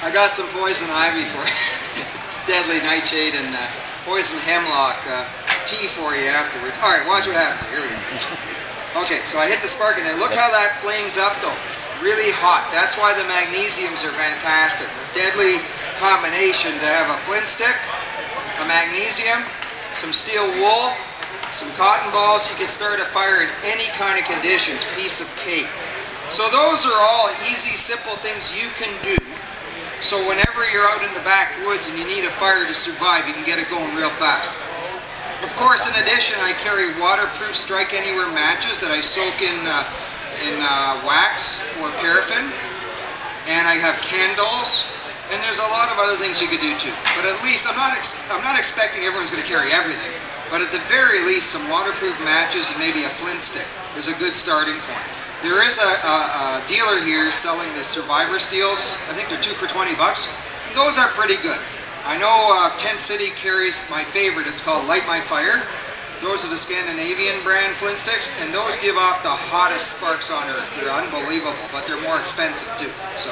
I got some poison ivy for you. Deadly nightshade and poison hemlock tea for you afterwards. Alright, watch what happens. Here we go. Okay, so I hit the spark and then look how that flames up though. Really hot. That's why the magnesiums are fantastic. A deadly combination to have a flint stick, a magnesium, some steel wool, some cotton balls. You can start a fire in any kind of conditions. Piece of cake. So those are all easy, simple things you can do. So whenever you're out in the backwoods and you need a fire to survive, you can get it going real fast. Of course, in addition, I carry waterproof strike anywhere matches that I soak in wax or paraffin, and I have candles, and there's a lot of other things you could do too. But at least I'm not expecting everyone's going to carry everything. But at the very least, some waterproof matches and maybe a flint stick is a good starting point. There is a dealer here selling the Survivor steels. I think they're 2 for $20. And those are pretty good. I know Tent City carries my favorite. It's called Light My Fire. Those are the Scandinavian brand flint sticks, and those give off the hottest sparks on earth. They're unbelievable, but they're more expensive too. So,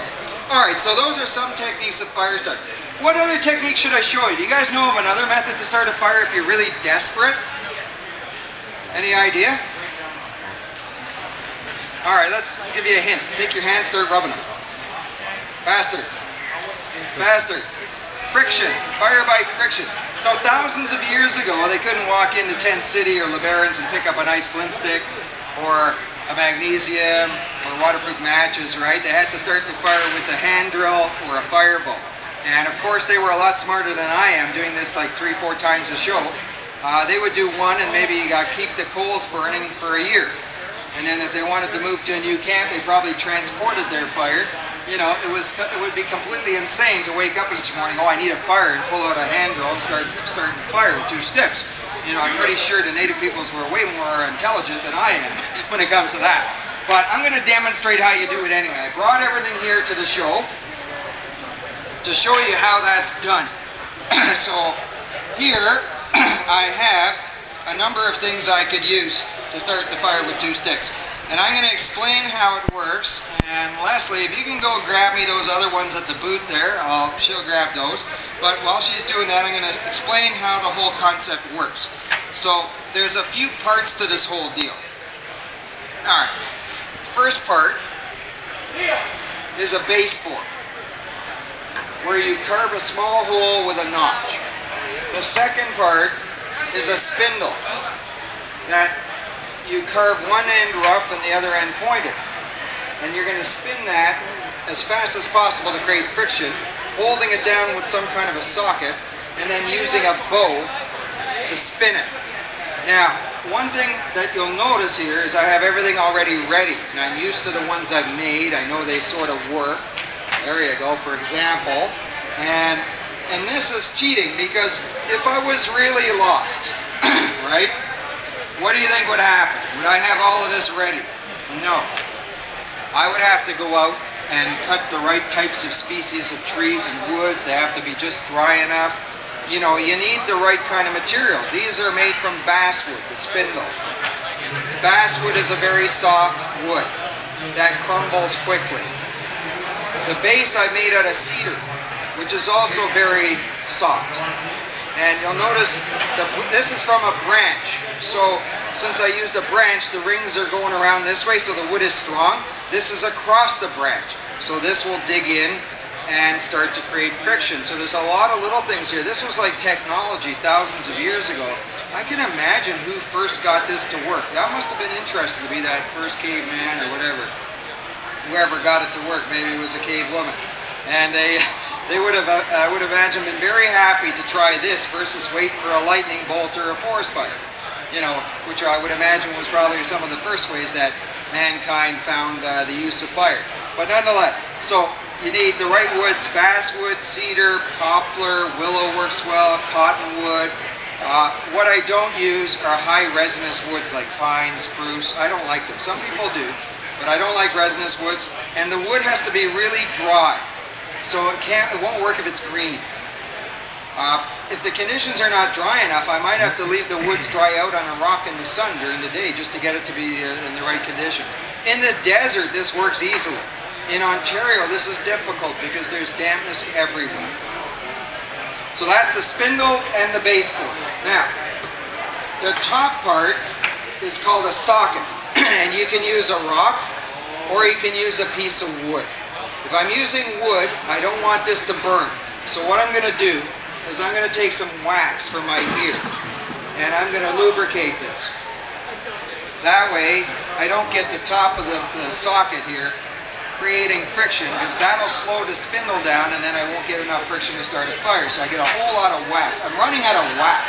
all right. So those are some techniques of fire start. What other technique should I show you? Do you guys know of another method to start a fire if you're really desperate? Any idea? Alright, let's give you a hint. Take your hands, start rubbing them. Faster. Faster. Friction. Fire by friction. So thousands of years ago, they couldn't walk into Tent City or LeBaron's and pick up a nice flint stick or a magnesium or waterproof matches, right? They had to start the fire with a hand drill or a firebolt. And of course, they were a lot smarter than I am, doing this like 3-4 times a show. They would do one and maybe keep the coals burning for a year. And then if they wanted to move to a new camp, they probably transported their fire. You know, it would be completely insane to wake up each morning, oh, I need a fire, and pull out a hand drill and start a fire with 2 sticks. You know, I'm pretty sure the native peoples were way more intelligent than I am when it comes to that. But I'm going to demonstrate how you do it anyway. I brought everything here to the show to show you how that's done. So here I have a number of things I could use to start the fire with 2 sticks. And I'm going to explain how it works. And Leslie, if you can go grab me those other ones at the booth there, she'll grab those. But while she's doing that, I'm going to explain how the whole concept works. So there's a few parts to this whole deal. Alright, first part is a base bore, where you carve a small hole with a notch. The second part is a spindle that you carve one end rough and the other end pointed. And you're going to spin that as fast as possible to create friction, holding it down with some kind of a socket, and then using a bow to spin it. Now, one thing that you'll notice here is I have everything already ready, and I'm used to the ones I've made. I know they sort of work. There you go, for example. And this is cheating, because if I was really lost, right? What do you think would happen? Would I have all of this ready? No. I would have to go out and cut the right types of species of trees and woods. They have to be just dry enough. You know, you need the right kind of materials. These are made from basswood, the spindle. Basswood is a very soft wood that crumbles quickly. The base I made out of cedar, which is also very soft. And you'll notice this is from a branch. So since I used a branch, the rings are going around this way, so the wood is strong. This is across the branch. So this will dig in and start to create friction. So there's a lot of little things here. This was like technology thousands of years ago. I can imagine who first got this to work. That must have been interesting to be that first caveman or whatever. Whoever got it to work, maybe it was a cave woman. And they would have, I would imagine, been very happy to try this versus wait for a lightning bolt or a forest fire. You know, which I would imagine was probably some of the first ways that mankind found the use of fire. But nonetheless, so you need the right woods: basswood, cedar, poplar, willow works well, cottonwood. What I don't use are high resinous woods like pine, spruce. I don't like them. Some people do, but I don't like resinous woods. And the wood has to be really dry. So it won't work if it's green. If the conditions are not dry enough, I might have to leave the woods dry out on a rock in the sun during the day just to get it to be in the right condition. In the desert, this works easily. In Ontario, this is difficult because there's dampness everywhere. So that's the spindle and the baseboard. Now, the top part is called a socket, and you can use a rock or you can use a piece of wood. If I'm using wood, I don't want this to burn. So what I'm going to do is I'm going to take some wax from my ear and I'm going to lubricate this. That way I don't get the top of the socket here creating friction, because that'll slow the spindle down and then I won't get enough friction to start a fire. So I get a whole lot of wax. I'm running out of wax.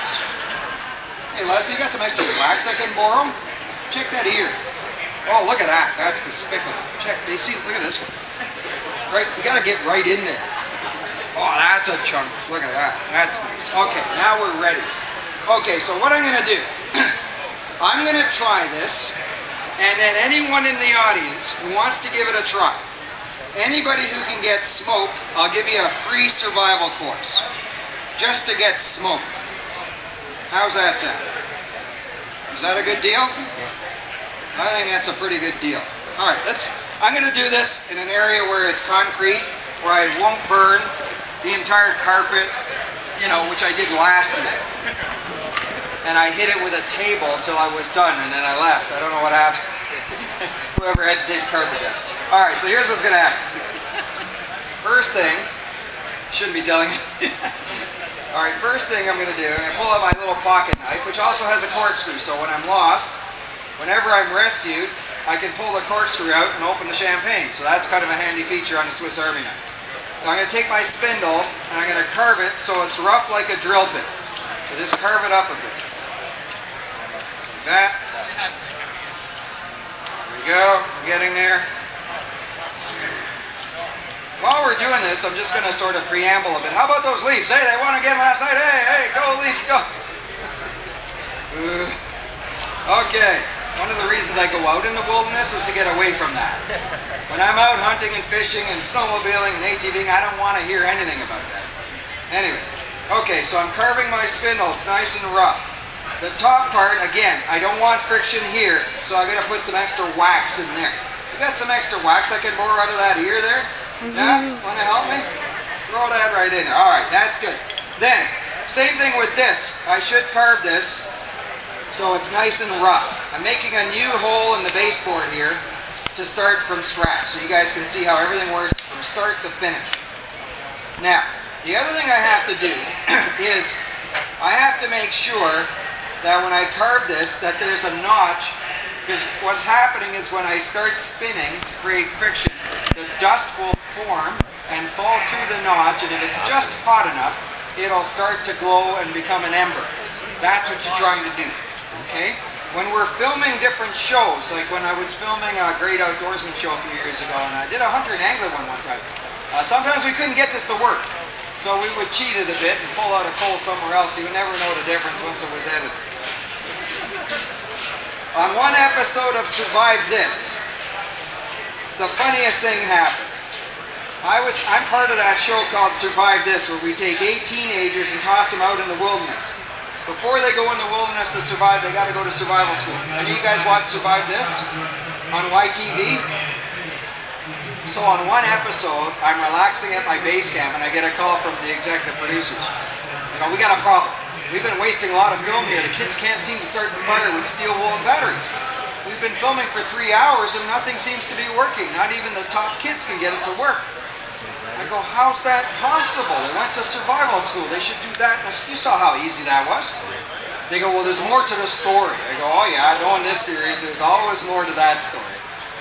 Hey Leslie, you got some extra wax I can borrow? Check that ear. Oh, look at that. That's despicable. Check. You see, look at this one. Right, you got to get right in there. Oh, that's a chunk. Look at that. That's nice. Okay, now we're ready. Okay, so what I'm going to do, I'm going to try this, and then anyone in the audience who wants to give it a try, anybody who can get smoke, I'll give you a free survival course, just to get smoke. How's that sound? Is that a good deal? I think that's a pretty good deal. All right, I'm going to do this in an area where it's concrete, where I won't burn the entire carpet, you know, which I did last year. And I hit it with a table until I was done, and then I left. I don't know what happened. Whoever had to take the carpet down. All right, so here's what's going to happen. First thing, shouldn't be telling you. All right, first thing I'm going to do, I'm going to pull out my little pocket knife, which also has a corkscrew, so when I'm lost, whenever I'm rescued, I can pull the corkscrew out and open the champagne. So that's kind of a handy feature on a Swiss Army knife. Now I'm going to take my spindle and I'm going to carve it so it's rough like a drill bit. So just carve it up a bit. Like that. There we go. I'm getting there. While we're doing this, I'm just going to sort of preamble a bit. How about those Leafs? Hey, they won again last night. Hey, go Leafs, go. Okay. One of the reasons I go out in the wilderness is to get away from that. When I'm out hunting and fishing and snowmobiling and ATVing, I don't want to hear anything about that. Anyway, okay, so I'm carving my spindle. It's nice and rough. The top part, again, I don't want friction here, so I'm going to put some extra wax in there. You got some extra wax I can borrow out of that ear there? Yeah? Want to help me? Throw that right in there. All right, that's good. Then, same thing with this. I should carve this so it's nice and rough. I'm making a new hole in the baseboard here to start from scratch, so you guys can see how everything works from start to finish. Now, the other thing I have to do is I have to make sure that when I carve this that there's a notch, because what's happening is when I start spinning to create friction, the dust will form and fall through the notch, and if it's just hot enough, it'll start to glow and become an ember. That's what you're trying to do. Okay? When we're filming different shows, like when I was filming a Great Outdoorsman show a few years ago, and I did a hunter and angler one time, sometimes we couldn't get this to work. So we would cheat it a bit and pull out a coal somewhere else. You would never know the difference once it was edited. On one episode of Survive This, the funniest thing happened. I'm part of that show called Survive This, where we take 8 teenagers and toss them out in the wilderness. Before they go in the wilderness to survive, they got to go to survival school. Any of you guys watch Survive This on YTV? So on one episode, I'm relaxing at my base camp and I get a call from the executive producers. They go, we got a problem. We've been wasting a lot of film here. The kids can't seem to start the fire with steel wool and batteries. We've been filming for 3 hours and nothing seems to be working. Not even the top kids can get it to work. I go, how's that possible? They went to survival school. They should do that. You saw how easy that was. They go, well, there's more to the story. I go, oh yeah, I know in this series there's always more to that story.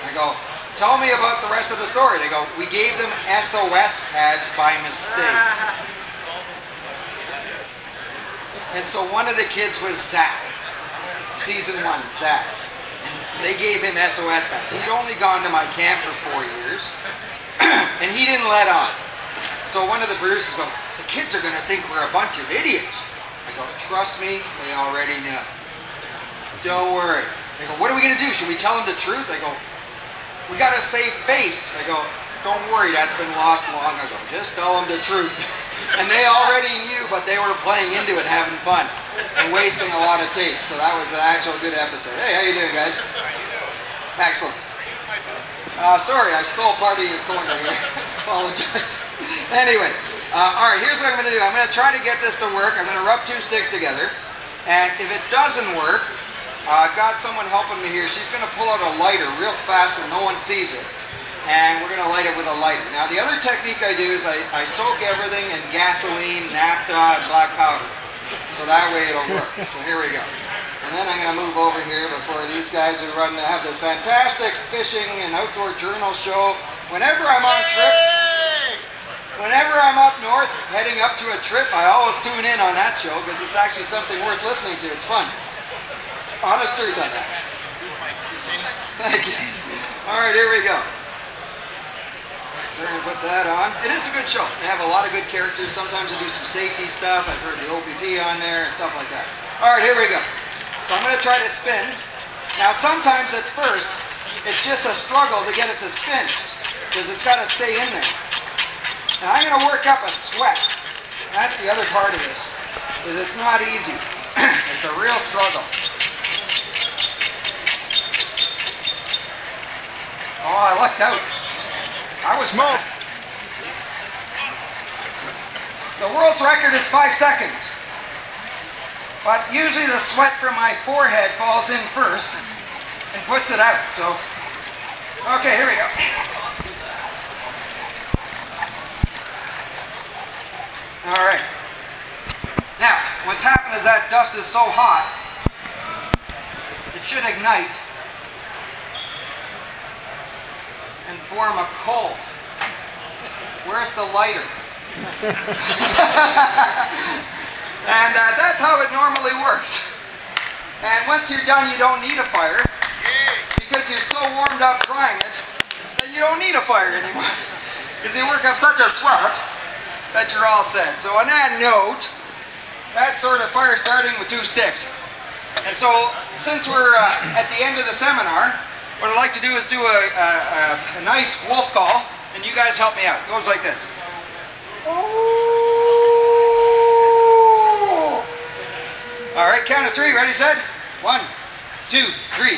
I go, tell me about the rest of the story. They go, we gave them SOS pads by mistake. And so one of the kids was Zach. Season 1, Zach. And they gave him SOS pads. He'd only gone to my camp for 4 years. And he didn't let on. So one of the producers goes, the kids are going to think we're a bunch of idiots. I go, trust me, they already know. Don't worry. They go, what are we going to do? Should we tell them the truth? I go, we got to save face. I go, don't worry, that's been lost long ago. Just tell them the truth. And they already knew, but they were playing into it, having fun, and wasting a lot of tape. So that was an actual good episode. Hey, how you doing, guys? Excellent. Sorry, I stole part of your corner here. Apologize. Anyway, all right, here's what I'm going to do. I'm going to try to get this to work. I'm going to rub 2 sticks together. And if it doesn't work, I've got someone helping me here. She's going to pull out a lighter real fast when no one sees it. And we're going to light it with a lighter. Now, the other technique I do is I soak everything in gasoline, naphtha, and black powder. So that way it'll work. So here we go. And then I'm going to move over here before these guys who have this fantastic fishing and outdoor journal show. Whenever I'm on trips, whenever I'm up north, heading up to a trip, I always tune in on that show because it's actually something worth listening to. It's fun. Honest truth on that. Thank you. All right, here we go. We're going to put that on. It is a good show. They have a lot of good characters. Sometimes they do some safety stuff. I've heard the OPP on there and stuff like that. All right, here we go. So I'm going to try to spin. Now sometimes at first, it's just a struggle to get it to spin because it's got to stay in there. And I'm going to work up a sweat. That's the other part of this, is it's not easy. It's a real struggle. Oh, I lucked out. I was fast. The world's record is 5 seconds. But usually the sweat from my forehead falls in first and puts it out. So, okay, here we go. All right. Now, what's happened is that dust is so hot, it should ignite and form a coal. Where's the lighter? And that's how it normally works. And once you're done, you don't need a fire because you're so warmed up drying it that you don't need a fire anymore because you work up such a sweat that you're all set. So on that note, that's sort of fire starting with 2 sticks. And so since we're at the end of the seminar, what I'd like to do is do a nice wolf call, and you guys help me out. It goes like this. All right, count of 3. Ready, set? 1, 2, 3.